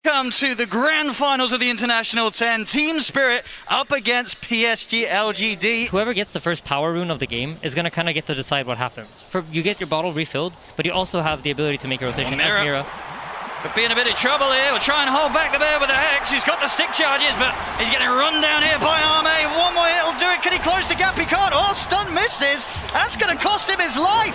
Come to the grand finals of the International 10. Team Spirit up against psg.lgd. Whoever gets the first power rune of the game is going to kind of get to decide what happens. You get your bottle refilled, but you also have the ability to make a rotation. Mira could be in a bit of trouble here. We'll try and hold back the bear with the Hex. He's got the stick charges, but he's getting run down here by Arme. One more hit will do it. Can he close the gap? He can't. Oh, stun misses. That's going to cost him his life.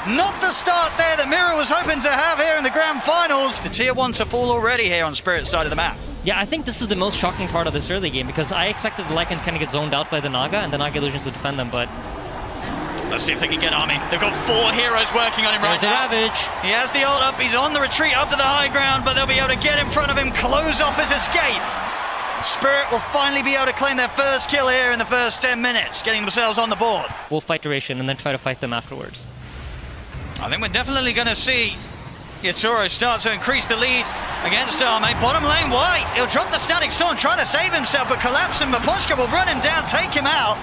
Not the start there that Mira was hoping to have here in the grand finals. The tier 1 to fall already here on Spirit's side of the map. Yeah, I think this is the most shocking part of this early game, because I expected the Lycan kind of get zoned out by the Naga, and the Naga Illusions would defend them, but... Let's see if they can get Army. They've got 4 heroes working on him right now. Ravage. He has the ult up. He's on the retreat up to the high ground, but they'll be able to get in front of him, close off his escape. Spirit will finally be able to claim their first kill here in the first 10 minutes, getting themselves on the board. We'll fight duration and then try to fight them afterwards. I think we're definitely going to see Yatoro start to increase the lead against Arme. Bottom lane White. He'll drop the Static Storm, trying to save himself, but Collapse and Maposhka will run him down, take him out.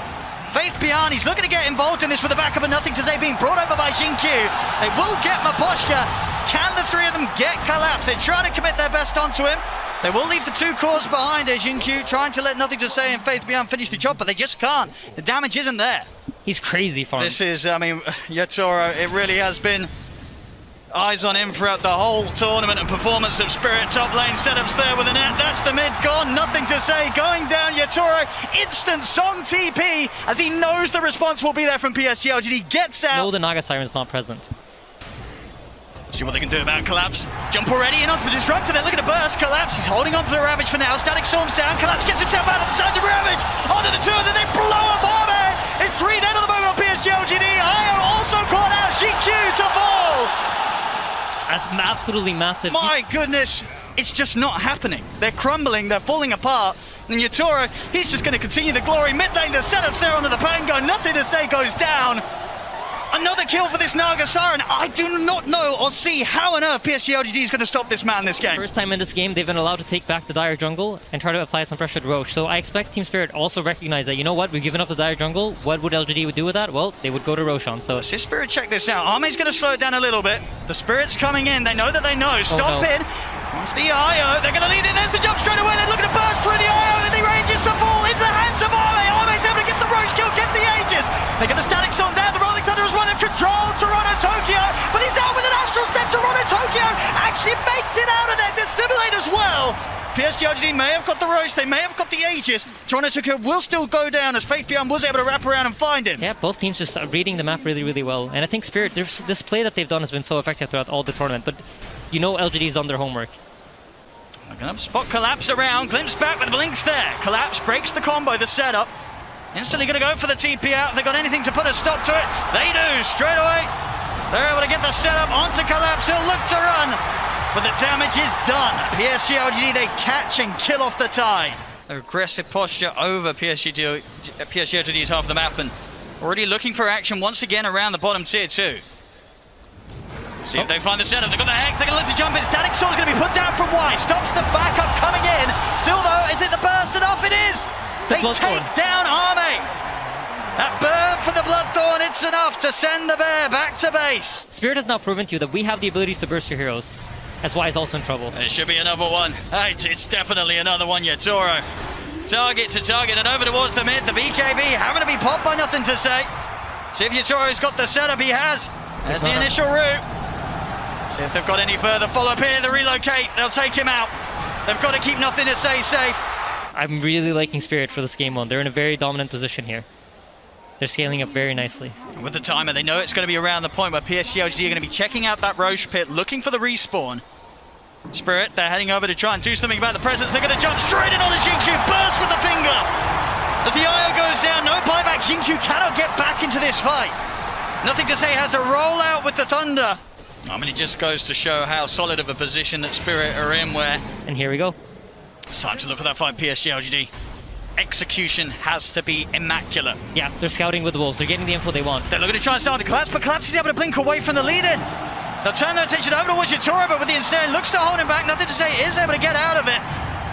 Faith Beyond, he's looking to get involved in this with the backup of Nothing to Say being brought over by Xingqiu. They will get Maposhka. Can the 3 of them get Collapse? They're trying to commit their best onto him. They will leave the 2 cores behind as Xingqiu trying to let Nothing to Say and Faith Beyond finish the job, but they just can't. The damage isn't there. He's crazy farm. This is, I mean, Yatoro, it really has been eyes on him throughout the whole tournament and performance of Spirit. Top lane setups there with a net. That's the mid gone. Nothing to Say going down. Yatoro, instant song TP as he knows the response will be there from psg.lgd. Gets out. No, the Naga Siren's not present. See what they can do about Collapse. Jump already in onto the Disruptor. They're looking to burst. Collapse, he's holding on to the Ravage for now. Static Storm's down. Collapse gets himself out of the side of the Ravage. Onto the 2, and then they blow up Arme. It's 3 dead at the moment on psg.lgd. Io also caught out. Xingqiu to fall. That's absolutely massive. My goodness, it's just not happening. They're crumbling, they're falling apart. And Yatoro, he's just going to continue the glory. Mid lane, the setups there onto the Pango. Nothing to Say goes down. Another kill for this Naga Siren. I do not know or see how on earth psg.lgd is going to stop this man this game. First time in this game, they've been allowed to take back the Dire Jungle and try to apply some pressure to Roche. So I expect Team Spirit also recognize that, you know what, we've given up the Dire Jungle. What would LGD do with that? Well, they would go to Roshan. So let's see Spirit check this out. Arme's going to slow it down a little bit. The Spirit's coming in. They know that they know. Stop in. Once the IO, they're going to lead in. There's the jump straight away. They're looking to burst through the IO. Then the ranges to fall into the hands of Arme. Arme's able to get the Roche kill, get the Aegis. They get the Static Storm down. The Rolling Thunder has won in control. Toronto Tokyo, but he's out with an Astral Step. Toronto Tokyo actually makes it out of there. Dissimulate as well. psg.lgd may have got the Roche. They may have got the Aegis. Toronto Tokyo will still go down as Faith Beyond was able to wrap around and find him. Yeah, both teams just reading the map really, really well. And I think Spirit, this play that they've done has been so effective throughout all the tournament. But you know LGD's done their homework. They're going to spot Collapse around. Glimpse back with Blinks there. Collapse breaks the combo, the setup. Instantly going to go for the TP out. If they've got anything to put a stop to it, they do. Straight away, they're able to get the setup onto Collapse. He'll look to run, but the damage is done. psg.lgd, they catch and kill off the Tide. Aggressive posture over psg.lgd's half of the map, and already looking for action once again around the bottom tier 2. See if they find the setup. They've got the Hex. They're going to look to jump in. Static Storm's going to be put down from White. Stops the backup coming in. Still though, is it the burst enough? It is. They take down Arme. That burn for the Bloodthorn, it's enough to send the bear back to base. Spirit has now proven to you that we have the abilities to burst your heroes. That's why he's also in trouble. There should be another one. It's definitely another one, Yatoro. Target to target and over towards the mid. The BKB having to be popped by Nothing to Say. See if Yatoro's got the setup. He has. There's the initial route. See if they've got any further follow-up here. The relocate, they'll take him out. They've got to keep Nothing to Say safe. I'm really liking Spirit for this game 1. They're in a very dominant position here. They're scaling up very nicely. With the timer, they know it's going to be around the point where psg.lgd are going to be checking out that Roche pit, looking for the respawn. Spirit, they're heading over to try and do something about the presence. They're going to jump straight in on the Xingqiu, burst with the finger. As the IO goes down, no buyback. Xingqiu cannot get back into this fight. Nothing to Say has to roll out with the Thunder. I mean, it just goes to show how solid of a position that Spirit are in where... And here we go. It's time to look for that fight, psg.lgd. Execution has to be immaculate. Yeah, they're scouting with the Wolves. They're getting the info they want. They're looking to try and start to Collapse, but Collapse is able to blink away from the lead-in. They'll turn their attention over towards Yatoro, but with the instead looks to hold him back. Nothing to Say is able to get out of it.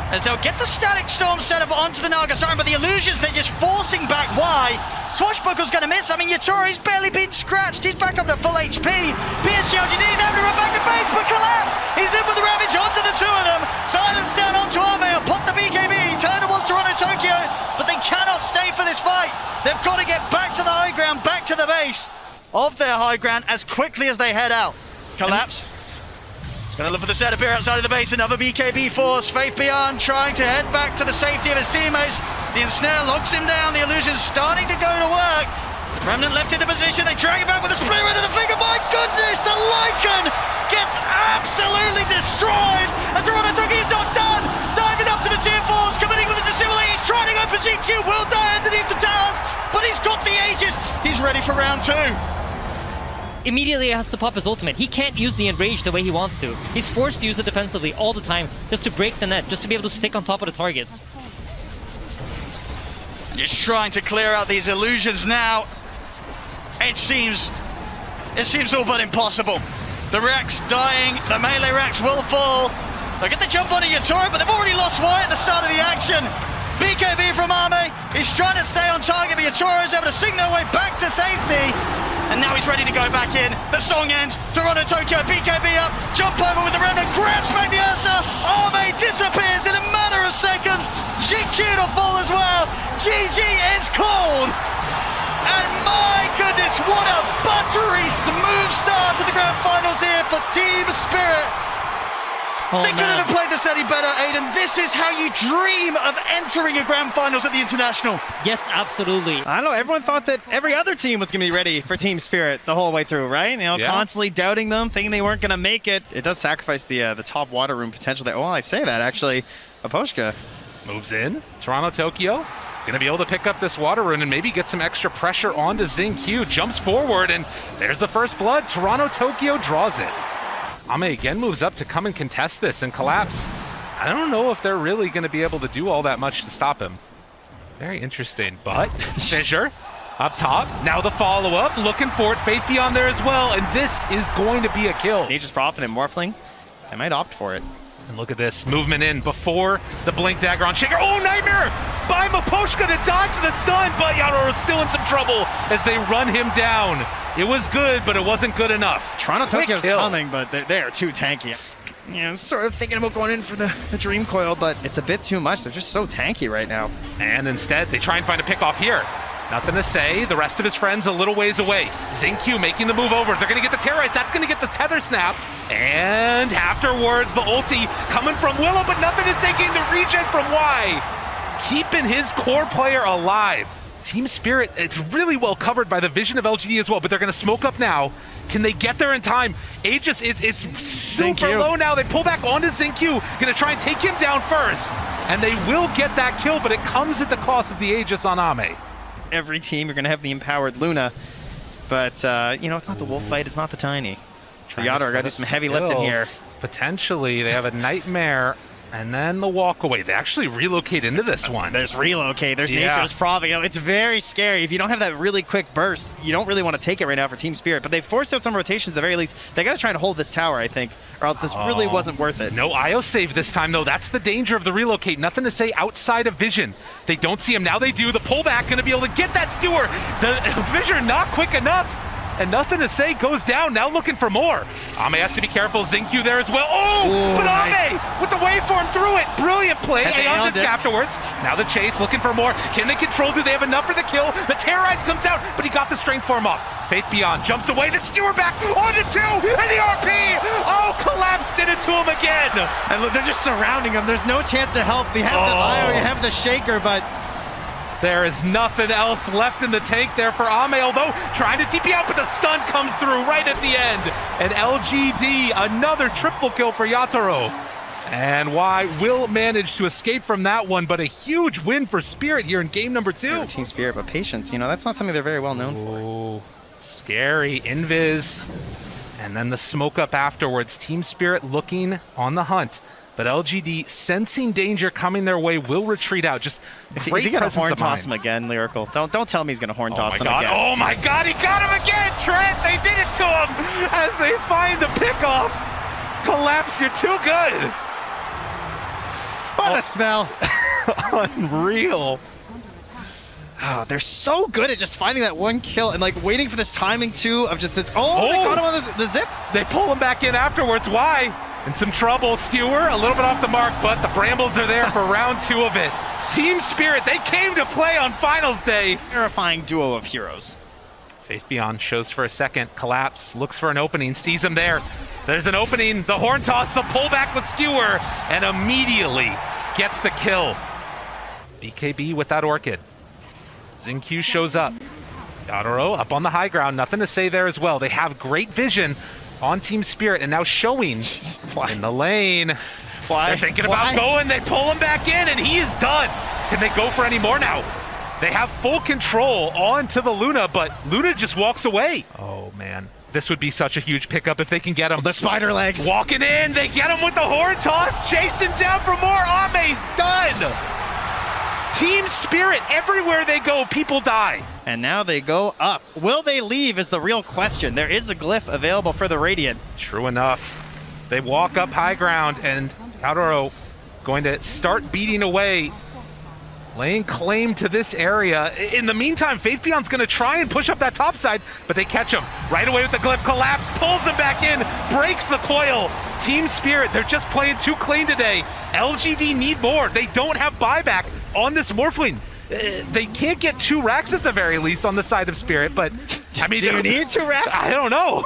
as they'll get the Static Storm set up onto the Nagasaki, but the Illusions, they're just forcing back. Why? Swashbuckle's going to miss. I mean, Yatoro's barely been scratched. He's back up to full HP. psg.lgd is able to run back to base, but Collapse. He's in with the Ravage onto the two of them. Silence down onto Arme. Pop the BKB. Turn towards Toronto Tokyo, but they cannot stay for this fight. They've got to get back to the high ground, back to the base of their high ground as quickly as they head out. Collapse. Gonna look for the setup here outside of the base. Another BKB force. Faith Beyond trying to head back to the safety of his teammates. The Ensnare locks him down. The Illusion's starting to go to work. Remnant left in the position. They drag him back with a split into the finger. My goodness, the Lycan gets absolutely destroyed. And Toronto Tokyo's not done. Diving up to the tier 4s, committing with the Dissimulate. He's trying to go for GQ. Will die underneath the towers, but he's got the Aegis. He's ready for round 2. Immediately he has to pop his ultimate. He can't use the Enrage the way he wants to. He's forced to use it defensively all the time, just to break the net, just to be able to stick on top of the targets. Just trying to clear out these Illusions now. It seems all but impossible. The Rex dying, the melee Rex will fall. They'll get the jump on Yatoro, but they've already lost Wyatt at the start of the action. BKB from Arme, he's trying to stay on target, but Yatoro is able to sing their way back to safety. And now he's ready to go back in. The song ends. Toronto Tokyo, BKB up. Jump over with the Remnant. Grabs back the Ursa. Arme disappears in a matter of seconds. GQ to fall as well. GG is called. And my goodness, what a buttery smooth start to the grand finals here for Team Spirit. Oh, they couldn't have played this any better, Aiden. This is how you dream of entering a grand finals at the International. Yes, absolutely. I don't know, everyone thought that every other team was going to be ready for Team Spirit the whole way through, right? You know, constantly doubting them, thinking they weren't going to make it. It does sacrifice the top water room potential there. Oh, I say that, actually. Aposhka moves in. Toronto Tokyo going to be able to pick up this water rune and maybe get some extra pressure onto XingQ. Jumps forward, and there's the first blood. Toronto Tokyo draws it. Ame again moves up to come and contest this and Collapse. I don't know if they're really going to be able to do all that much to stop him. Very interesting, but Fissure up top. Now the follow-up, looking for it. Faith Beyond there as well, and this is going to be a kill. Nature's Prophet and Morphling, they might opt for it. And look at this, movement in before the Blink Dagger on Shaker. Oh, Nightmare by Maposhka to dodge the stun, but Yaro is still in some trouble as they run him down. It was good, but it wasn't good enough. Toronto Tokyo's coming, but they are too tanky. You know, sort of thinking about going in for the Dream Coil, but it's a bit too much. They're just so tanky right now. And instead, they try and find a pick off here. Nothing to say. The rest of his friends a little ways away. XingQ making the move over. They're going to get the Terrorize. That's going to get the Tether Snap. And afterwards, the ulti coming from Willow, but nothing to say. Getting the regen from Y. Keeping his core player alive. Team Spirit, it's really well covered by the vision of LGD as well, but they're going to smoke up now. Can they get there in time? Aegis, it's super low now. They pull back onto XingQ. Going to try and take him down first. And they will get that kill, but it comes at the cost of the Aegis on Ame. Every team, you're going to have the empowered Luna, but you know, it's not the wolf fight, it's not the tiny. So Yadar got to do some heavy lifting here. Potentially, they have a Nightmare and then the walk away. They actually relocate into this one. There's relocate, there's Nature's Prophet. You know, it's very scary. If you don't have that really quick burst, you don't really want to take it right now for Team Spirit, but they forced out some rotations at the very least. They got to try and hold this tower, I think, or else this really wasn't worth it. No IO save this time, though. That's the danger of the relocate. Nothing to say outside of vision. They don't see him. Now they do. The pullback going to be able to get that skewer. The vision not quick enough. And nothing to say, goes down, now looking for more. Ame has to be careful, XingQ there as well. Oh, but Ame with the waveform through it. Brilliant play, Aeon Disc afterwards. Now the chase, looking for more. Can they control? Do they have enough for the kill? The Terrorize comes out, but he got the strength form off. Faith Beyond jumps away, the skewer back, onto 2, and the RP! Oh, Collapse did it to him again. And look, they're just surrounding him. There's no chance to help. You have the IO, you have the Shaker, but there is nothing else left in the tank there for Ame, although trying to TP out, but the stun comes through right at the end. And LGD, another triple kill for Yatoro. And Y will manage to escape from that one, but a huge win for Spirit here in game number 2. Team Spirit, but patience, you know, that's not something they're very well known for. Scary, Invis. And then the smoke up afterwards. Team Spirit looking on the hunt. But LGD, sensing danger coming their way, will retreat out. Just great is he gonna horn of toss mind. him again, Lyrical? Don't tell me he's gonna horn toss him again. Oh my God, he got him again, Trent! They did it to him as they find the pickoff. Collapse, you're too good. What a smell. Unreal. Oh, they're so good at just finding that one kill and like waiting for this timing too of just this. Oh, they caught him on the zip. They pull him back in afterwards. Why? In some trouble. Skewer a little bit off the mark, but the Brambles are there for round 2 of it. Team Spirit, they came to play on finals day. Terrifying duo of heroes. Faith Beyond shows for a second. Collapse, looks for an opening, sees him there. There's an opening, the horn toss, the pullback with Skewer, and immediately gets the kill. BKB with that Orchid. Xingqiu shows up. Yadoro up on the high ground, nothing to say there as well. They have great vision on Team Spirit, and now showing in the lane. They're thinking about going, they pull him back in, and he is done. Can they go for any more now? They have full control onto the Luna, but Luna just walks away. Oh, man. This would be such a huge pickup if they can get him. The spider legs. Walking in, they get him with the horn toss, chasing down for more. Ame's done. Team Spirit, everywhere they go, people die. And now they go up. Will they leave is the real question. There is a glyph available for the Radiant. True enough. They walk up high ground, and Yadoro going to start beating away, laying claim to this area. In the meantime, Faith Beyond's going to try and push up that top side, but they catch him right away with the glyph. Collapse, pulls him back in, breaks the coil. Team Spirit, they're just playing too clean today. LGD need more. They don't have buyback on this Morphling. They can't get 2 racks at the very least on the side of Spirit, but I mean, do you need 2 racks? I don't know.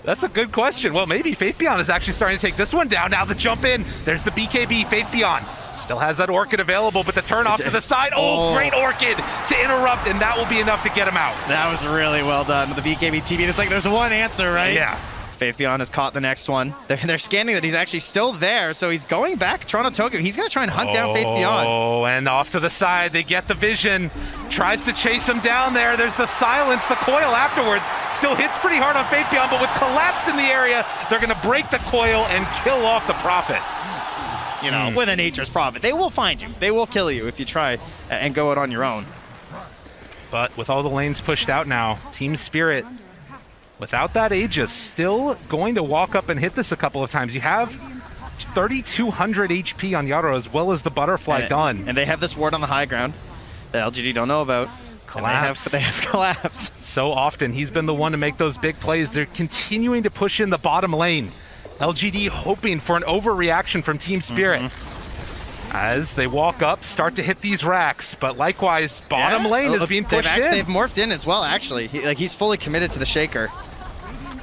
That's a good question. Well, maybe Faith Beyond is actually starting to take this one down. Now the jump in. There's the BKB. Faith Beyond still has that Orchid available, but the turn off to the side. Oh, great Orchid to interrupt, and that will be enough to get him out. That was really well done with the BKB TV. It's like there's one answer, right? Yeah. Faith Beyond has caught the next one. They're scanning that he's actually still there, so he's going back Toronto Tokyo. He's going to try and hunt down Faith Beyond. Oh, and off to the side. They get the vision. Tries to chase him down there. There's the silence, the coil afterwards. Still hits pretty hard on Faith Beyond, but with Collapse in the area, they're going to break the coil and kill off the Prophet. You know, with a Nature's Prophet. They will find you. They will kill you if you try and go it on your own. But with all the lanes pushed out now, Team Spirit, without that Aegis, still going to walk up and hit this a couple of times. You have 3,200 HP on Yadoro as well as the Butterfly gun. And they have this ward on the high ground that LGD don't know about. Collapse. They have Collapse. So often, he's been the one to make those big plays. They're continuing to push in the bottom lane. LGD hoping for an overreaction from Team Spirit. As they walk up, start to hit these racks, but likewise, bottom lane is being pushed in. They've morphed in as well, actually. He's fully committed to the Shaker.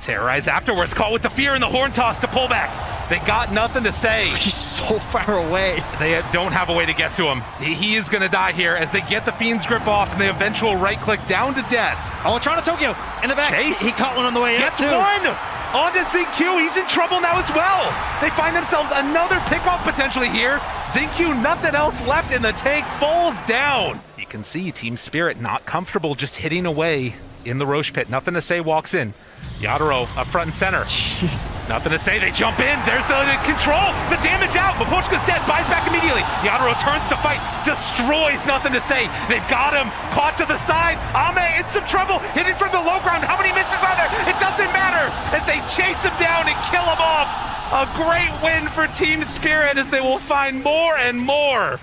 Terrorize afterwards, caught with the fear and the horn toss to pull back. They got nothing to say. He's so far away. They don't have a way to get to him. He is going to die here as they get the Fiend's grip off and the eventual right click down to death. Oh, Toronto Tokyo in the back. Chase. He caught one on the way Gets in, too. one! On to Xingqiu, he's in trouble now as well. They find themselves another pickoff potentially here. Xingqiu, nothing else left in the tank, falls down. You can see Team Spirit not comfortable just hitting away in the Roche pit. Nothing to say, walks in. Yadoro up front and center. Jeez. Nothing to say, they jump in. There's the control, the damage out. Mapochka's dead, buys back immediately. Yadoro turns to fight, destroys, nothing to say. They've got him, caught to the side. Ame in some trouble, hitting from the low ground. How many misses are there? It doesn't matter as they chase him down and kill him off. A great win for Team Spirit as they will find more and more.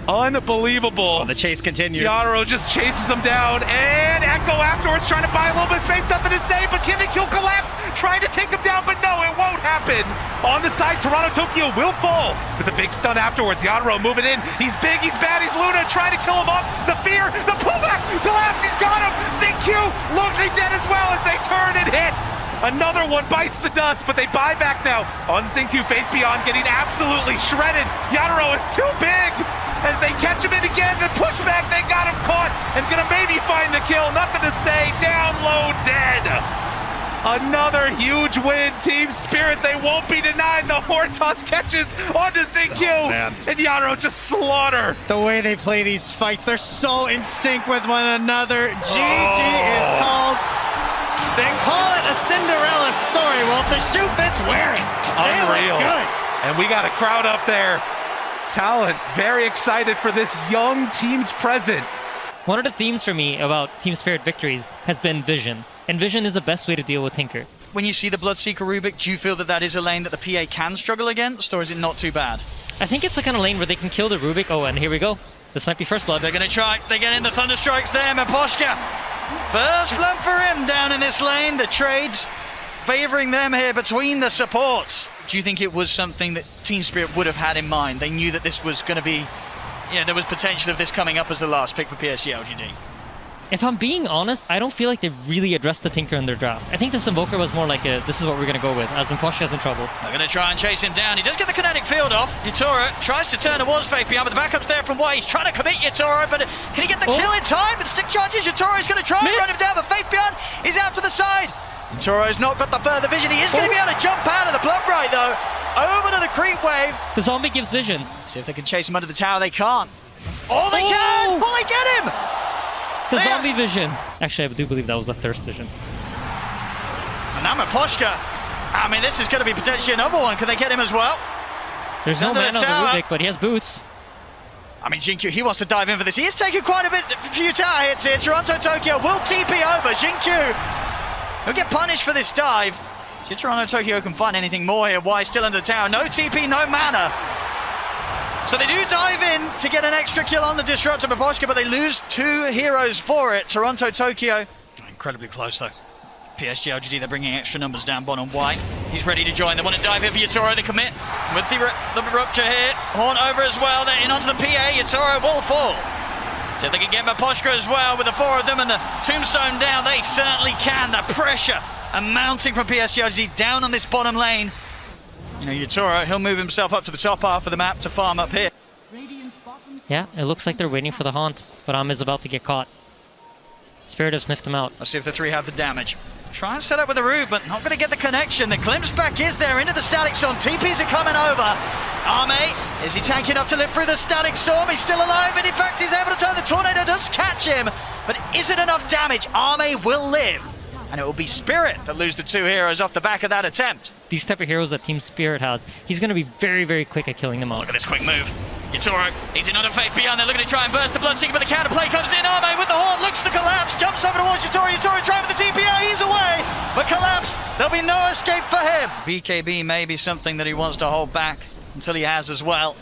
Unbelievable. Oh, the chase continues. Yadoro just chases him down, and Echo afterwards trying to buy a little bit of space, nothing to say, but Kivik will collapse, trying to take him down, but no, it won't happen. On the side, Toronto Tokyo will fall with a big stun afterwards. Yadoro moving in, he's big, he's bad, he's Luna, trying to kill him off. The fear, the pullback, collapse, he's got him. Xingqiu looking dead as well as they turn and hit. Another one bites the dust, but they buy back now on Xingqiu. Faith Beyond getting absolutely shredded. Yadoro is too big as they catch him in again. The pushback, they got him caught and gonna maybe find the kill. Nothing to say, down low, dead. Another huge win, Team Spirit. They won't be denied. The horn toss catches onto Xingqiu, and Yadoro just slaughter. The way they play these fights, they're so in sync with one another. GG is called. Then call it a Cinderella story. Well, if the shoe fits, wear it. Unreal. Good. And we got a crowd up there. Talent, very excited for this young team's present. One of the themes for me about Team Spirit victories has been vision. And vision is the best way to deal with Tinker. When you see the Bloodseeker Rubik, do you feel that that is a lane that the PA can struggle against, or is it not too bad? I think it's the kind of lane where they can kill the Rubik. Oh, and here we go. This might be first blood. They're going to try. They get in the Thunderstrikes there. Miposhka. First blood for him down in this lane. The trades favoring them here between the supports. Do you think it was something that Team Spirit would have had in mind? They knew that this was going to be, there was potential of this coming up as the last pick for PSG LGD. If I'm being honest, I don't feel like they really addressed the Tinker in their draft. I think this Invoker was more like this is what we're going to go with, as Miposhka's in trouble. They're going to try and chase him down. He does get the kinetic field off. Yutoro tries to turn towards Faith Beyond, but the backup's there from White. He's trying to commit Yutoro, but can he get the kill in time? But stick charges, Yutoro's going to try and run him down, but Faith Beyond is out to the side. Yutoro's not got the further vision. He is going to be able to jump out of the blood right, though. Over to the creep wave. The zombie gives vision. See if they can chase him under the tower. They can't. Oh, they can! Will they get him? The zombie vision. Actually, I do believe that was a thirst vision. And now Miposhka. I mean, this is going to be potentially another one. Can they get him as well? There's no man on the Rubik, but he has boots. I mean, Jinkyu, he wants to dive in for this. He is taking quite a few tower hits here. Toronto Tokyo will TP over. Jinkyu, he'll get punished for this dive. See if Toronto Tokyo can find anything more here. Why still under the tower? No TP, no mana. So they do dive in to get an extra kill on the Disruptor Miposhka, but they lose 2 heroes for it. Toronto Tokyo, incredibly close though. PSG LGD, they're bringing extra numbers down bottom. White, he's ready to join. They want to dive in for Yutoro. They commit with the rupture here. Horn over as well. They're in onto the PA. Yutoro will fall. See if they can get Miposhka as well with the 4 of them and the tombstone down. They certainly can. The pressure mounting from PSG LGD down on this bottom lane. Yutoro, he'll move himself up to the top half of the map to farm up here. Yeah, it looks like they're waiting for the haunt, but Am is about to get caught. Spirit have sniffed him out. Let's see if the 3 have the damage. Try and set up with the root, but not going to get the connection. The glimpse back is there into the static storm. TPs are coming over. Arme, is he tanking up to live through the static storm? He's still alive, and in fact he's able to turn. The tornado does catch him, but is it enough damage? Arme will live. And it will be Spirit that lose the 2 heroes off the back of that attempt. These type of heroes that Team Spirit has, he's going to be very, very quick at killing them all. Look at this quick move. Yutoro, he's in on a Faith Beyond. They're looking to try and burst the Bloodseeker, but the counterplay comes in. Arme with the horn, looks to collapse, jumps over towards Yutoro. Yutoro trying with the TPR, he's away. But collapse, there'll be no escape for him. BKB may be something that he wants to hold back until he has as well.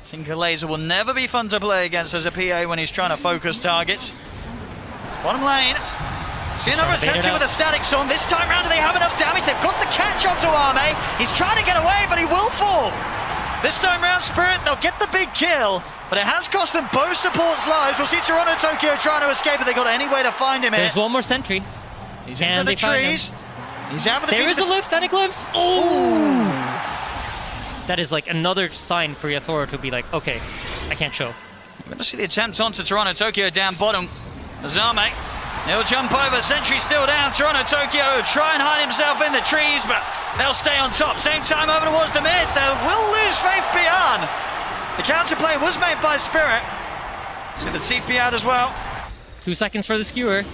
Tinker Laser will never be fun to play against as a PA when he's trying to focus targets. Bottom lane. See another attempt here with a static storm. This time round, do they have enough damage? They've got the catch onto Arme. He's trying to get away, but he will fall. This time round, Spirit, they'll get the big kill, but it has cost them both supports' lives. We'll see Toronto Tokyo trying to escape, but they got any way to find him here. There's one more sentry. He's into the trees. He's out of the There is a lift and a glimpse. Ooh. That is like another sign for Yutoro to be like, okay, I can't show. We're going to see the attempt onto Toronto Tokyo down bottom. Azame. He'll jump over, sentry still down. Toronto Tokyo try and hide himself in the trees, but they'll stay on top. Same time over towards the mid. They will lose Faith Beyond. The counterplay was made by Spirit. See the TP out as well. 2 seconds for the skewer.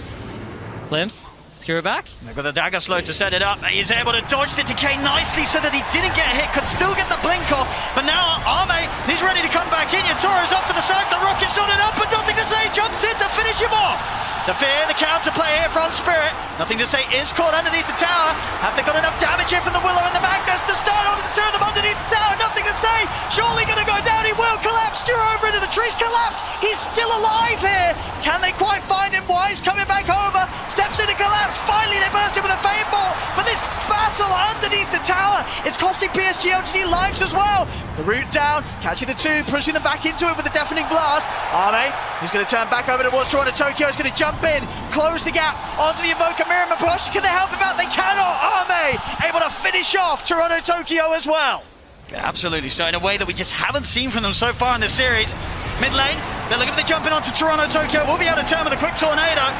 Glimpse. Skewer back. They've got the dagger slow to set it up. He's able to dodge the decay nicely so that he didn't get hit. Could still get the blink off. But now Arme, he's ready to come back in. Yutoro's off to the side. The rocket's not enough, but nothing to say. Jumps in to finish him off. The fear, the counterplay here from Spirit. Nothing to say, is caught underneath the tower. Have they got enough damage here from the Willow and the Magnus to start onto the 2 of them underneath the tower? Nothing to say. Surely going to go down. He will collapse. Skewer over into the trees. Collapse. He's still alive here. Can they quite find him? Wise coming back over. Steps into collapse. Finally, they burst him with a fade ball. But this battle underneath the tower, it's costing PSG LGD lives as well. The root down. Catching the 2. Pushing them back into it with a deafening blast. Arme, he's going to turn back over towards Toronto Tokyo. He's going to jump in, close the gap onto the Invoker Mirror. Miposhka, can they help him out? They cannot. Arme able to finish off Toronto Tokyo as well. Yeah, absolutely. So in a way that we just haven't seen from them so far in this series. Mid lane, they're looking to jump in onto Toronto Tokyo. Will be able to turn with a quick tornado.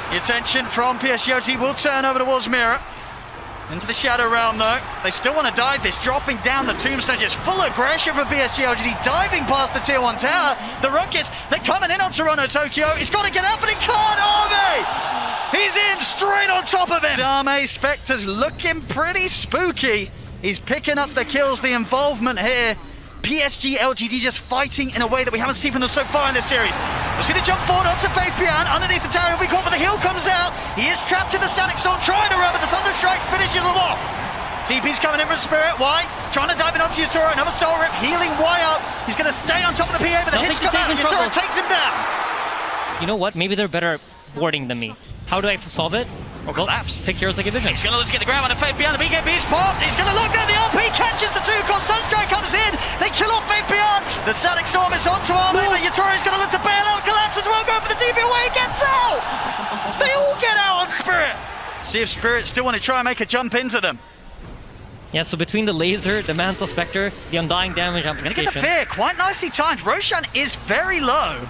The attention from PSG will turn over towards Mirror. Into the Shadow Realm though. They still want to dive this, dropping down the tombstone, just full aggression from PSG LGD, diving past the tier 1 tower. The Rockets, they're coming in on Toronto Tokyo. He's got to get up, but he can't. Arme! He's in straight on top of him. Arme Spectre's looking pretty spooky. He's picking up the kills, the involvement here. PSG LGD just fighting in a way that we haven't seen from them so far in this series. We'll see the jump forward onto Faith Beyond. Underneath the tower, he'll be caught, but the heal comes out. He is trapped in the static storm, trying to run, but the Thunderstrike finishes him off. TP's coming in from Spirit. Why? Trying to dive in onto Yutoro. Another soul rip, healing Y up. stay on top of the PA, but the hits come out and Yatoro takes him down. You know what? Maybe they're better at warding than me. How do I solve it? Or collapse. Pick heroes like a vision. He's going to look to get the grab on the Faith Beyond. The BKB's popped. He's going to look down the RP, catches the two. Cause Sunstrike comes in. They kill off Faith Beyond. The Static Storm is onto Arme, but Yatoro's going to look to bail out. Collapse as well. Go for the TP away. He gets out. They all get out on Spirit. See if Spirit still want to try and make a jump into them. Yeah, so between the laser, the Mantle Spectre, the Undying damage amplification. Going to get the fear. Quite nicely timed. Roshan is very low.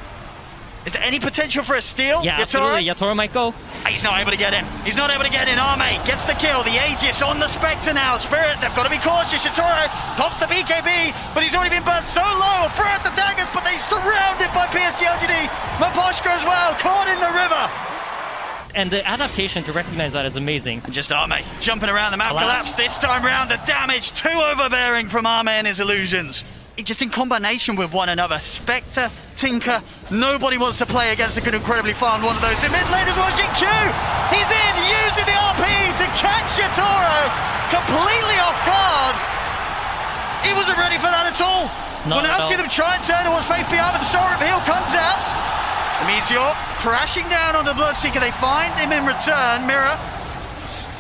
Is there any potential for a steal? Yeah, Yatoro? absolutely. Yatoro might go. He's not able to get in. He's not able to get in. Arme gets the kill. The Aegis on the Spectre now. Spirit, they've got to be cautious. Yatoro pops the BKB, but he's already been burst so low. Throw out the daggers, but they're surrounded by psg.lgd. Maposhka as well, caught in the river. And the adaptation to recognize that is amazing. And just Arme jumping around the map. Collapse this time round. The damage too overbearing from Arme and his illusions. Just in combination with one another. Spectre, Tinker, nobody wants to play against a incredibly farmed one of those. In mid lane as well, Jin Q. He's in, using the RP to catch Yatoro. Completely off guard. He wasn't ready for that at all. We'll now see them try and turn towards Faith Beyond, but the Soul Reveal comes out. The Meteor crashing down on the Bloodseeker. They find him in return. Mirror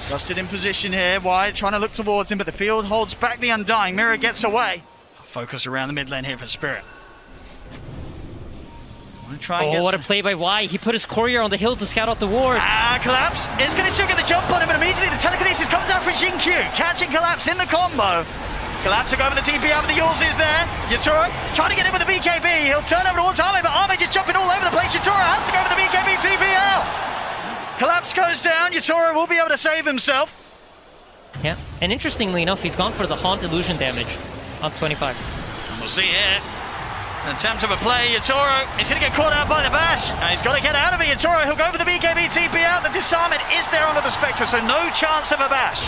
busted in position here. Wyatt trying to look towards him, but the field holds back the Undying. Mirror gets away. Focus around the mid lane here for Spirit. What a play by Y. He put his courier on the hill to scout out the ward. Collapse is going to still get the jump on him, but immediately the telekinesis comes out for Jin Q. Catching Collapse in the combo. Collapse to go over the TP out, but the Yules is there. Yatoro trying to get in with the BKB. He'll turn over towards Arme, but Arme just jumping all over the place. Yatoro has to go with the BKB TP out. Collapse goes down. Yatoro will be able to save himself. Yeah, and interestingly enough, he's gone for the Haunt illusion damage on 25. And we'll see here. An attempt of a play. Yatoro is going to get caught out by the bash. And he's got to get out of it. Yatoro, he'll go for the BKB TP out. The disarmament is there under the Spectre, so no chance of a bash.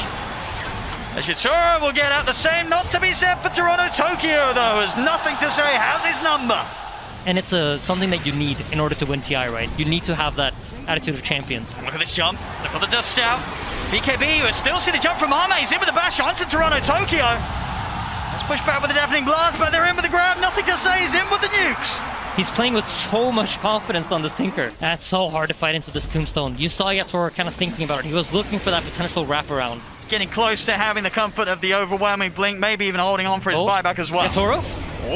As Yatoro will get out the same, not to be said for Toronto Tokyo though, has nothing to say. How's his number? And it's something that you need in order to win TI, right? You need to have that attitude of champions. Look at this jump. They've got the dust out. BKB, we still see the jump from Arme. He's in with the bash onto Toronto Tokyo. Let's push back with the deafening blast, but they're in with the grab. Nothing to say. He's in with the nukes. He's playing with so much confidence on this Tinker. That's so hard to fight into this Tombstone. You saw Yatoro kind of thinking about it. He was looking for that potential wraparound. Getting close to having the comfort of the overwhelming blink, maybe even holding on for his buyback as well. Yatoro?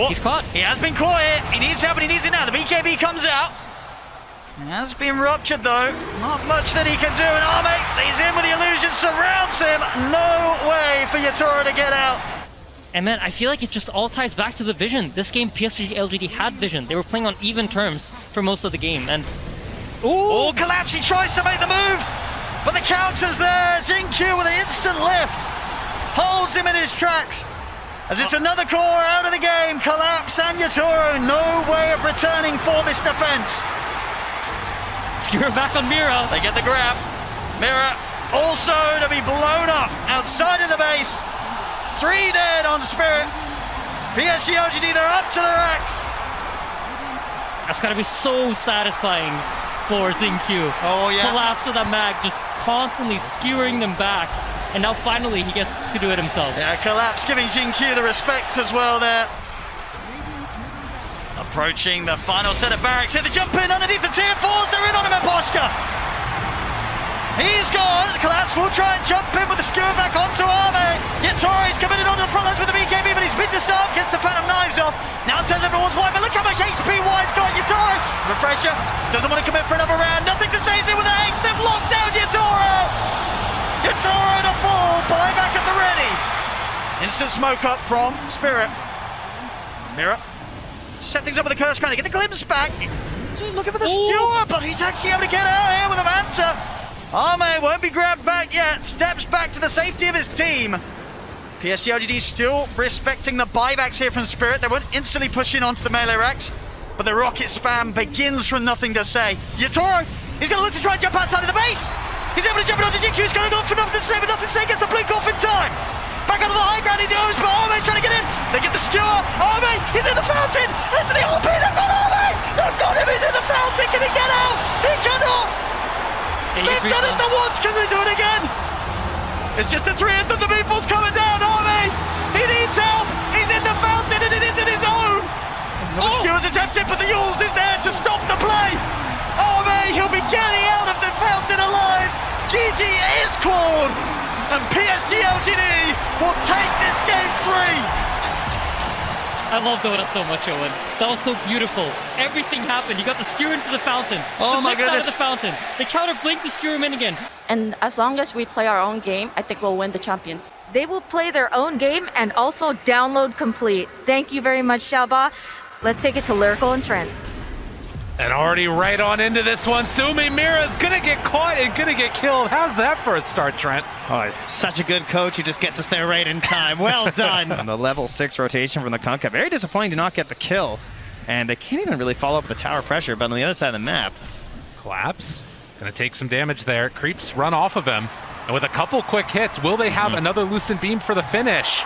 He's caught. He has been caught here. He needs help and he needs it now. The BKB comes out. It has been ruptured though. Not much that he can do. And Arme, he's in with the illusion, surrounds him. No way for Yatoro to get out. And man, I feel like it just all ties back to the vision. This game, psg.lgd had vision. They were playing on even terms for most of the game. And oh, Collapse, he tries to make the move. But the counter's there. Jin Q with an instant lift. Holds him in his tracks. As it's another core out of the game. Collapse and Yatoro, no way of returning for this defense. Skewer back on Mira. They get the grab. Mira also to be blown up outside of the base. 3 dead on Spirit. psg.lgd, they're up to their racks. That's gotta be so satisfying for Xingqiu. Oh yeah. Collapse with a mag, just constantly skewering them back. And now finally he gets to do it himself. Yeah, Collapse giving Xingqiu the respect as well there. Approaching the final set of barracks here. The jump in underneath the tier 4s. They're in on him, Maposhka. He's gone. Collapse will try and jump in with the skewer back onto Arme. Yatoro's committed onto the front lines with the BKB, but he's been disarmed. Gets the Phantom Knives off. Now turns over towards White, but look how much HP White's got. Yatoro. Refresher. Doesn't want to commit for another round. Nothing to say. He's in with the Ace. They've locked down Yatoro. Yatoro to fall. Buyback at the ready. Instant smoke up from Spirit. Mirror. Set things up with the curse cannon. Get the glimpse back. He's looking for the skewer, but he's actually able to get out here with a Manta. Arme won't be grabbed back yet. Steps back to the safety of his team. psg.lgd still respecting the buybacks here from Spirit. They won't instantly push in onto the melee racks, but the rocket spam begins from nothing to say. Yatoro, he's going to look to try and jump outside of the base. He's able to jump onto Jin Q. He's going to go for nothing to say, but nothing to say. Gets the blink off in time. Back onto the high ground he goes, but Arme's trying to get in. They get the skewer. Arme, he's in the fountain. Into the RP, they've got Arme. They've got him into the fountain. Can he get out? He cannot. They've done it the once. Can they do it again? It's just the 3th of the meatballs coming down. Arme, he needs help. He's in the fountain and it isn't his own. GG is called, and psg.lgd will take this game 3. I love DOTA so much, Owen. That was so beautiful. Everything happened. You got the skewer into the fountain. Oh the my flick side goodness. of the fountain. The counter blink to skewer him in again. And as long as we play our own game, I think we'll win the champion. They will play their own game and also download complete. Thank you very much, Xiaoba. Let's take it to Lyrical and Trent. And already right on into this one, Sumi Mira's gonna get caught and gonna get killed. How's that for a start, Trent? Oh, such a good coach. He just gets us there right in time. Well done. On the level 6 rotation from the Kunkka. Very disappointing to not get the kill. And they can't even really follow up with the tower pressure, but on the other side of the map. Collapse. Gonna take some damage there. Creeps run off of him. And with a couple quick hits, will they have another Lucent Beam for the finish?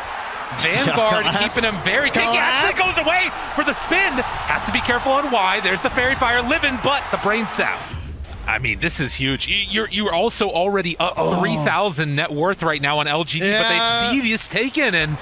Vanguard keeping him very tanky. Actually goes away for the spin. Has to be careful on Y. There's the Fairy Fire living, but the brain sap. I mean, this is huge. You're also already up 3,000 net worth right now on LGD, but they see this taken and.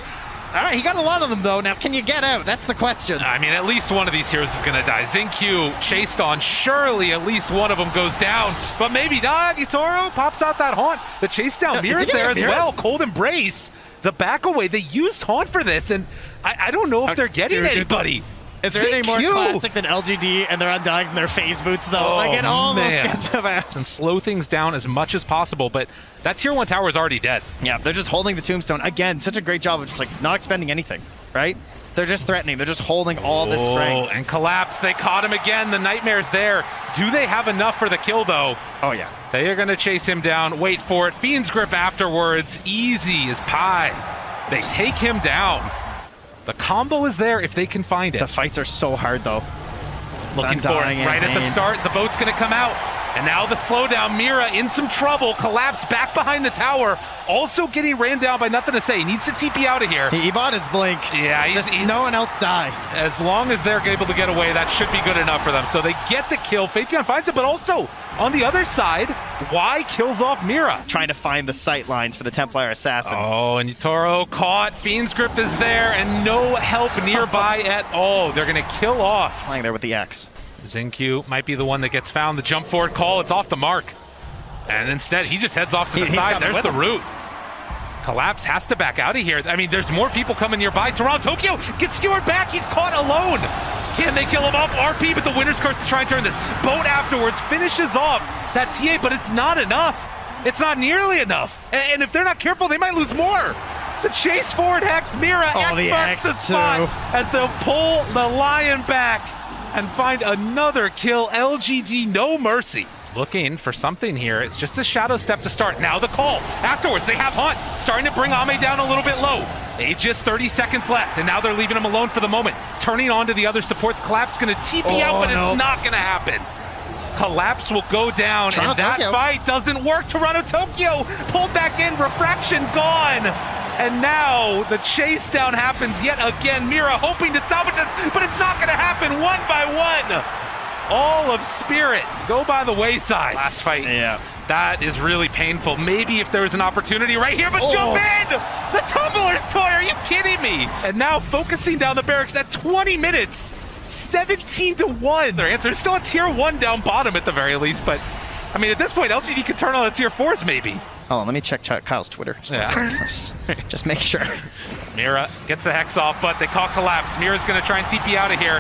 All right, he got a lot of them, though. Now, can you get out? That's the question. I mean, at least one of these heroes is going to die. Xingqiu chased on. Surely at least one of them goes down. But maybe not. Yutaro pops out that haunt. The chase down Mira's there as well. Cold Embrace. The back away. They used haunt for this, and I don't know if they're getting anybody. Is there anything more classic than LGD and their Undyings and their phase boots, though? Like, it almost gets them out. And slow things down as much as possible, but that tier 1 tower is already dead. Yeah, they're just holding the tombstone. Again, such a great job of just, like, not expending anything, right? They're just threatening. They're just holding all this strength. And Collapse. They caught him again. The Nightmare's there. Do they have enough for the kill, though? Oh, yeah. They are going to chase him down. Wait for it. Fiend's Grip afterwards. Easy as pie. They take him down. The combo is there if they can find it. The fights are so hard, though. Looking for it right at the start. The boat's going to come out. And now the slowdown. Mira in some trouble. Collapse back behind the tower. Also getting ran down by nothing to say. He needs to TP out of here. He bought his blink. Yeah, he's no one else die. As long as they're able to get away, that should be good enough for them. So they get the kill. Fabian finds it, but also on the other side, Y kills off Mira. Trying to find the sight lines for the Templar Assassin. Oh, and Yutaro caught. Fiend's Grip is there, and no help nearby at all. They're going to kill off. Flying there with the X. Xingqiu might be the one that gets found. The jump forward call, it's off the mark. And instead, he just heads off to the side. There's the route. Collapse has to back out of here. I mean, there's more people coming nearby. Tokyo gets skewered back. He's caught alone. Can they kill him off? RP, but the Winner's Curse is trying to turn this. Boat afterwards finishes off that TA, but it's not enough. It's not nearly enough. And if they're not careful, they might lose more. The chase forward Hex, Mira, X marks the spot as they'll pull the Lion back and find another kill. LGD, no mercy. Looking for something here. It's just a shadow step to start. Now the call. Afterwards, they have Hunt. Starting to bring Ame down a little bit low. Aegis, 30 seconds left, and now they're leaving him alone for the moment. Turning on to the other supports. Collapse going to TP out, but it's not going to happen. Collapse will go down, and that fight doesn't work. Toronto Tokyo pulled back in. Refraction gone. And now the chase down happens yet again. Mira hoping to salvage this, but it's not going to happen. One by one. All of Spirit go by the wayside. Last fight. Yeah. That is really painful. Maybe if there was an opportunity right here, but jump in! The Tumbler's toy, are you kidding me? And now focusing down the barracks at 20 minutes. 17-1. Their answer is still a tier 1 down bottom at the very least, but I mean, at this point, LGD could turn on the tier 4s maybe. Oh, let me check Kyle's Twitter. Just make sure. Mira gets the Hex off, but they caught Collapse. Mira's going to try and TP out of here.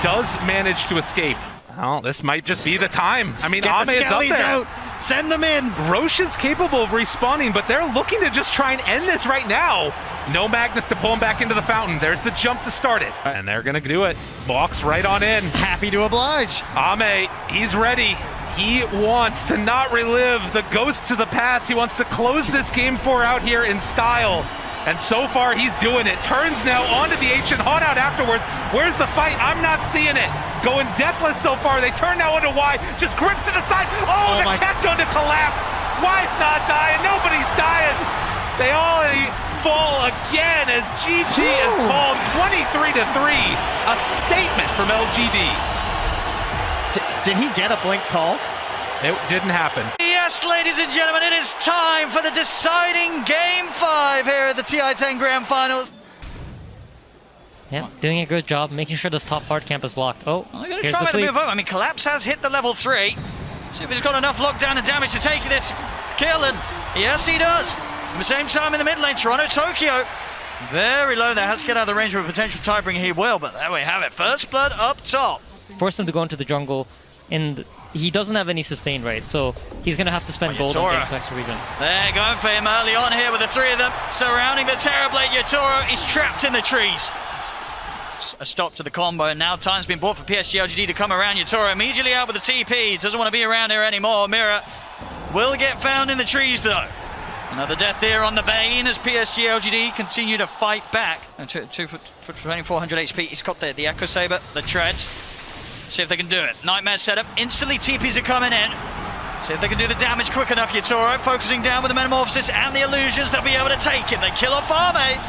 Does manage to escape. Well, this might just be the time. I mean, Ame is up there. Out. Send them in. Roche is capable of respawning, but they're looking to just try and end this right now. No Magnus to pull him back into the fountain. There's the jump to start it. And they're going to do it. Walks right on in. Happy to oblige. Ame, he's ready. He wants to not relive the ghosts of the past. He wants to close this game 4 out here in style. And so far, he's doing it. Turns now onto the Ancient Haunt out afterwards. Where's the fight? I'm not seeing it. Going deathless so far. They turn now onto Y. Just grip to the side. Oh, the catch onto Collapse. Y's not dying. Nobody's dying. They all fall again as GG is called 23-3. A statement from LGD. Did he get a blink call? It didn't happen. Yes, ladies and gentlemen, it is time for the deciding Game 5 here at the TI10 Grand Finals. Yeah, doing a good job, making sure this top hard camp is blocked. Oh, I'm going to try to move up. I mean, Collapse has hit the level 3. See if he's got enough lockdown and damage to take this kill, and yes, he does. At the same time in the mid lane, Toronto Tokyo very low there. Has to get out of the range of a potential tie-bringer. He will, but there we have it. First blood up top. Force him to go into the jungle, and he doesn't have any sustain, right? So he's going to have to spend gold on things next region. They're going for him early on here with the three of them surrounding the Terrorblade. Yatoro is trapped in the trees. A stop to the combo, and now time's been bought for psg.lgd to come around. Yatoro immediately out with the TP. Doesn't want to be around here anymore. Mira will get found in the trees, though. Another death here on the Bane as psg.lgd continue to fight back. 2 for 2400 HP. He's got the Echo Saber, the treads. See if they can do it. Nightmare setup. Instantly TPs are coming in. See if they can do the damage quick enough. Yatoro focusing down with the Metamorphosis and the illusions. They'll be able to take it. They kill off Arme.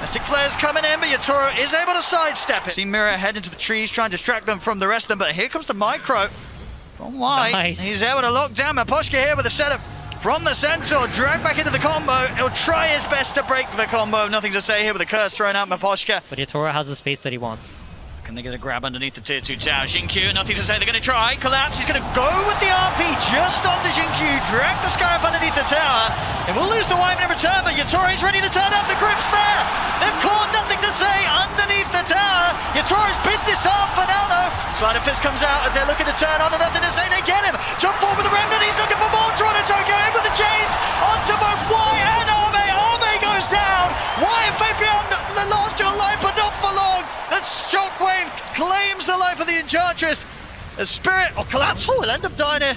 Mystic Flare's coming in, but Yatoro is able to sidestep it. See Mira head into the trees, trying to distract them from the rest of them, but here comes the Micro from White. Nice. He's able to lock down Maposhka here with a setup from the Centaur, drag back into the combo. He'll try his best to break the combo. Nothing to say here with the curse thrown out Maposhka. But Yatoro has the space that he wants. Can they get a grab underneath the tier 2 tower? Jinkyu, nothing to say. They're going to try. Collapse. He's going to go with the RP just onto Jinkyu. Drag the Sky up underneath the tower. They will lose the Wyvern in return, but Yatoro's ready to turn up. The grip's there. They've caught nothing to say underneath the tower. Yatoro's bit this off for now, though. Sleight of Fist comes out as they're looking to turn on, and nothing to say. They get him. Jump forward with the Remnant. He's looking for more. Toronto Tokyo in with the chains onto both Y and Arme. Arme goes down. Y and Fabian lost your life, but not for long. That Shockwave claims the life of the Enchantress. The Spirit, or Collapse, will end up dying here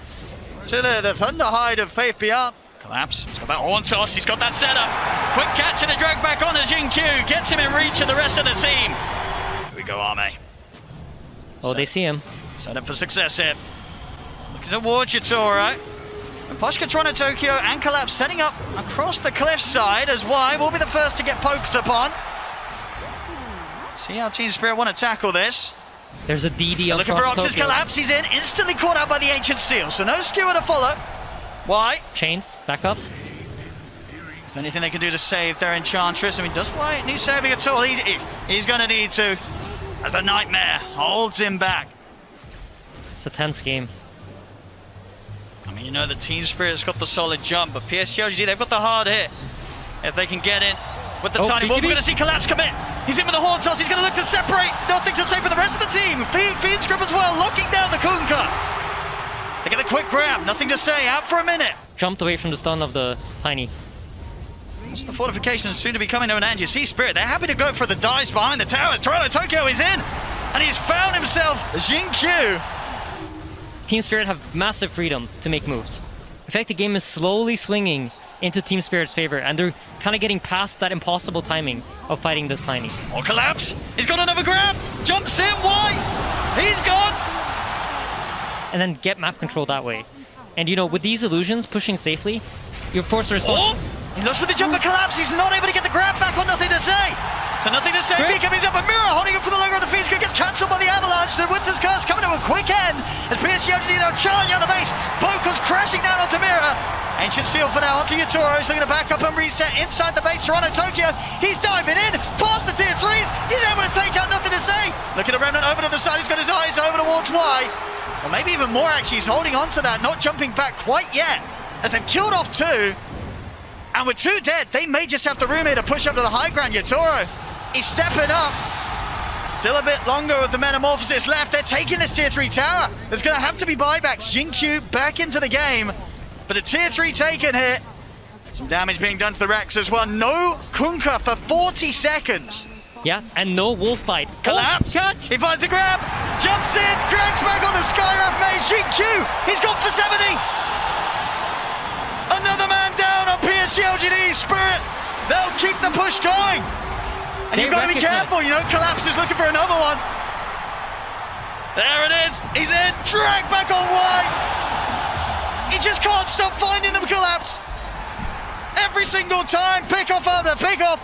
to the Thunderhide of Faith Beyond. Collapse, he's got that horn toss, he's got that setup. Quick catch and a drag back on as Jinkyu gets him in reach of the rest of the team. Here we go, Arme. Oh, they see him. Set up for success here. Looking towards Yatoro. And Poshka, Toronto, Tokyo, and Collapse setting up across the cliffside as Y will be the first to get poked upon. See how Team Spirit want to tackle this. There's a DD on looking for options. Collapse, he's in, instantly caught out by the Ancient Seal, so no skewer to follow. Why? Chains, back up. Is there anything they can do to save their Enchantress? I mean, does White need saving at all? He's going to need to, as the Nightmare holds him back. It's a tense game. I mean, you know, the Team Spirit's got the solid jump, but psg.lgd, they've got the hard hit. If they can get in with the tiny ball, we're going to see Collapse come in. He's in with the horn toss. He's going to look to separate. Nothing to say for the rest of the team. Fiend's Grip as well, locking down the Kunkka. They get a quick grab. Nothing to say. Out for a minute. Jumped away from the stun of the Tiny. It's the fortification soon to be coming to an end. You see Spirit. They're happy to go for the dives behind the towers. Toronto Tokyo is in, and he's found himself Jinkyu. Team Spirit have massive freedom to make moves. In fact, the game is slowly swinging into Team Spirit's favor, and they're kind of getting past that impossible timing of fighting this Tiny. Or Collapse. He's got another grab. Jumps in. Why? He's gone. And then get map control that way. And you know, with these illusions pushing safely, you're forced to respond. He looks for the jumper. Collapse. He's not able to get the grab back on. Nothing to say. So nothing to say. Beacon is up. A Mirror holding him for the logo of the Fiend's Grip gets cancelled by the Avalanche. The Winter's Curse coming to a quick end as psg.lgd now charging on the base. Vocals crashing down onto Mirror. Ancient Seal for now onto Yatoro. He's looking to back up and reset inside the base. Toronto Tokyo. He's diving in past the tier 3s. He's able to take out. Nothing to say. Looking at Remnant over to the side. He's got his eyes over towards Y. Or maybe even more actually. He's holding on to that. Not jumping back quite yet as they've killed off 2. And with 2 dead, they may just have the room here to push up to the high ground. Yatoro. He's stepping up. Still a bit longer with the Metamorphosis left. They're taking this tier 3 tower. There's going to have to be buybacks. Jinkyu back into the game. But a tier 3 taken here. Some damage being done to the Rex as well. No Kunkka for 40 seconds. Yeah, and no wolf bite. Collapse. Oh, he finds a grab. Jumps in. Drags back on the Skywrath Maze. Jinkyu. He's gone for 70. Another man down on psg.lgd. Spirit. They'll keep the push going. And you've got to be careful, you know, Collapse is looking for another one. There it is, he's in, drag back on Y. He just can't stop finding them, Collapse. Every single time, pick off after pick off.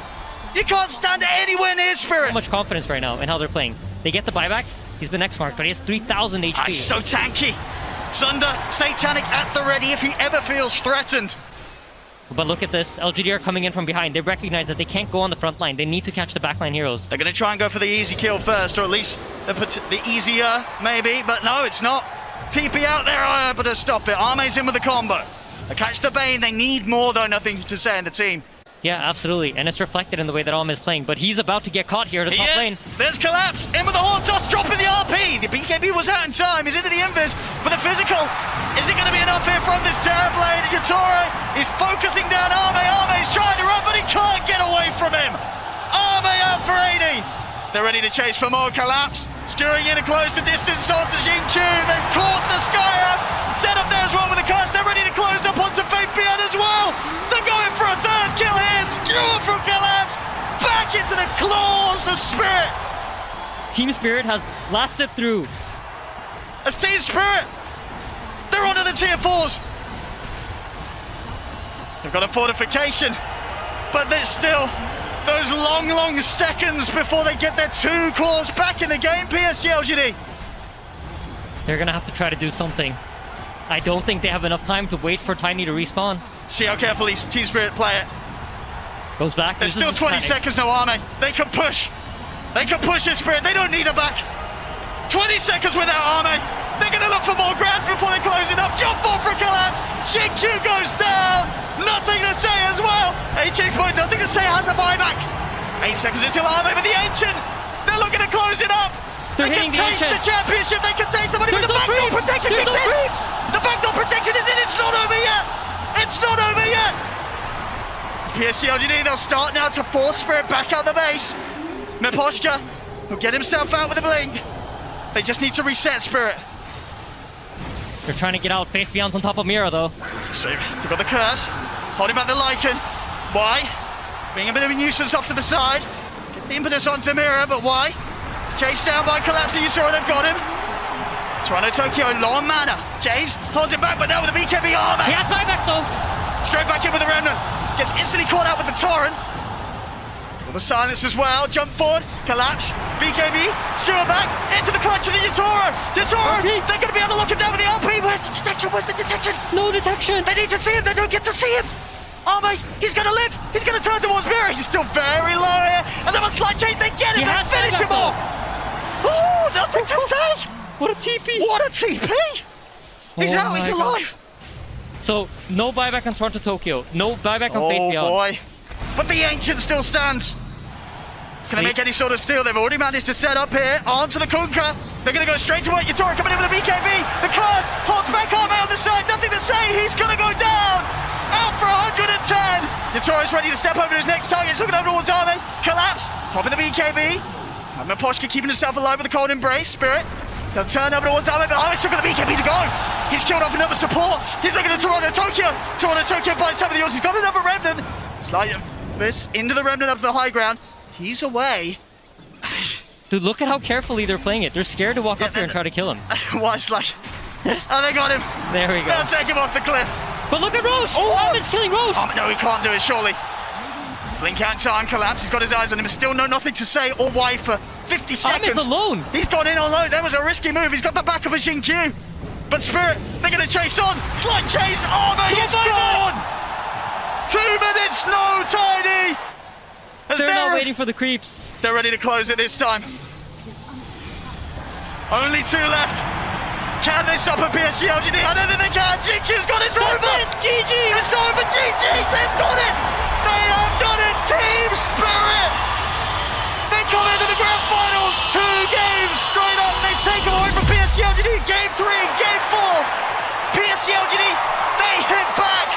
You can't stand anywhere near Spirit. So much confidence right now in how they're playing. They get the buyback, he's been X-marked, but he has 3,000 HP. He's so tanky. Sunder, Satanic at the ready if he ever feels threatened. But look at this, LGD are coming in from behind. They recognize that they can't go on the front line. They need to catch the backline heroes. They're going to try and go for the easy kill first, or at least the easier, maybe. But no, it's not. TP out there, able to stop it. Arme's in with the combo. They catch the Bane. They need more, though. Nothing to say in the team. Yeah, absolutely. And it's reflected in the way that Alm is playing. But he's about to get caught here at the top lane. There's Collapse. In with the Horn Toss, dropping the RP. The BKB was out in time. He's into the Invis. But the physical, is it going to be enough here from this Terror Blade? Yatoro is focusing down Arme. Arme's trying to run, but he can't get away from him. Arme out for 80. They're ready to chase for more. Collapse. Steering in to close the distance onto Xingqiu. They've caught the Skyab. Set up there as well with the curse. They're ready to close up onto Fate Beyond as well. They're going for a third kill here. Skewer from Collapse. Back into the claws of Spirit. Team Spirit has lasted through. As Team Spirit, they're onto the tier 4s. They've got a fortification, but there's still those long seconds before they get their 2 cores back in the game. psg.lgd. They're going to have to try to do something. I don't think they have enough time to wait for Tiny to respawn. See how carefully Team Spirit play it. Goes back. There's still 20 seconds, no Arme. They can push. They can push this Spirit. They don't need her back. 20 seconds without Arme. They're going to look for more grabs before they close it up. Jump ball for Collapse. Xingqiu goes down. Nothing to say as well. HX point, nothing to say, has a buyback. 8 seconds until Arme, but the Ancient, they're looking to close it up. They're they can hitting taste the championship. They can taste the money, but the backdoor protection kicks in. The backdoor protection is in. It's not over yet. It's not over yet. psg.lgd, they'll start now to force Spirit back out the base. Miposhka will get himself out with a blink. They just need to reset Spirit. They're trying to get out. Faith Beyond's on top of Mira, though. So they've got the curse. Holding back the Lycan. Why? Being a bit of a nuisance off to the side. Get the impetus onto Mira, but why? It's chased down by Collapse. You saw they've got him. Toronto Tokyo, long mana. James holds it back, but now with the BKB armor. He has buyback, though. Straight back in with the Remnant. Gets instantly caught out with the Torrent. With the silence as well. Jump forward. Collapse. BKB. Stewart back. Into the clutches of Yatoro. Yatoro. RP. They're going to be able to look him down with the RP. Where's the detection? Where's the detection? No detection. They need to see him. They don't get to see him. Arme, he's going to live. He's going to turn towards Mira. He's still very low here. And then a slight change. They get him. He They has finish him buyback, off. Oh, nothing to say. What a TP. What a TP. He's Oh out. He's my alive. So, no buyback on Toronto Tokyo. No buyback on Faith Beyond. Oh boy. But the Ancient still stands. Can they make any sort of steal? They've already managed to set up here onto the Kunkka. They're going to go straight to it. Yatoro coming in with the BKB. The curse holds back Arme on the side. Nothing to say. He's going to go down. Out for 110. Yatoro's ready to step over to his next target. He's looking over towards Arme. Collapse. Popping the BKB. Miposhka keeping himself alive with the cold embrace. Spirit. They'll turn over towards Arme, but Arme's still got the BKB to go. He's killed off another support. He's looking at Toronto Tokyo. Toronto Tokyo by the time of the yours. He's got another Remnant. Slide this into the Remnant up to the high ground. He's away. Dude, look at how carefully they're playing it. They're scared to walk up here and try to kill him. Watch, like, oh, they got him. There we go. They'll take him off the cliff. But look at Roche! Oh! Armin's killing Roche! Oh, no, he can't do it, surely. Blink out time, Collapse. He's got his eyes on him. Still nothing to say or why for 50 seconds. Armin's alone! He's gone in alone. That was a risky move. He's got the back of a Xingqiu. But Spirit, they're going to chase on. Slight chase. Arme is gone. 2 minutes, no Tiny. They're not waiting for the creeps. They're ready to close it this time. Only 2 left. Can they stop a psg.lgd? I don't think they can. Xingqiu's got it. It's over. GG! It's over. GG. They've got it. They have done it. Team Spirit. They come into the grand finals. 2 games straight up. They take them away from psg.lgd. Game 3, Game 4. psg.lgd, they hit back.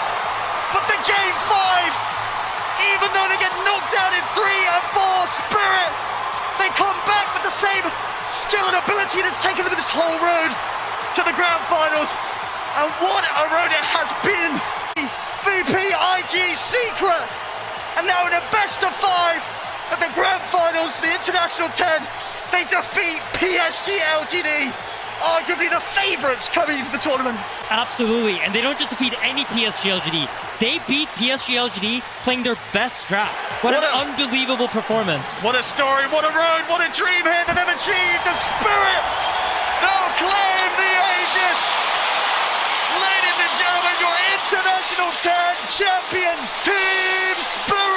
But the Game 5, even though they get knocked out in 3 and 4, Spirit, they come back with the same skill and ability that's taken them this whole road to the grand finals. And what a road it has been. VP IG Secret, and now in a best of 5 at the grand finals, the International 10, they defeat psg.lgd, arguably the favourites coming into the tournament. Absolutely, and they don't just defeat any psg.lgd. They beat psg.lgd playing their best draft. What an unbelievable performance. What a story, what a road, what a dream here that they've achieved. The Spirit, they'll claim the Aegis. Ladies and gentlemen, your International 10 champions, Team Spirit.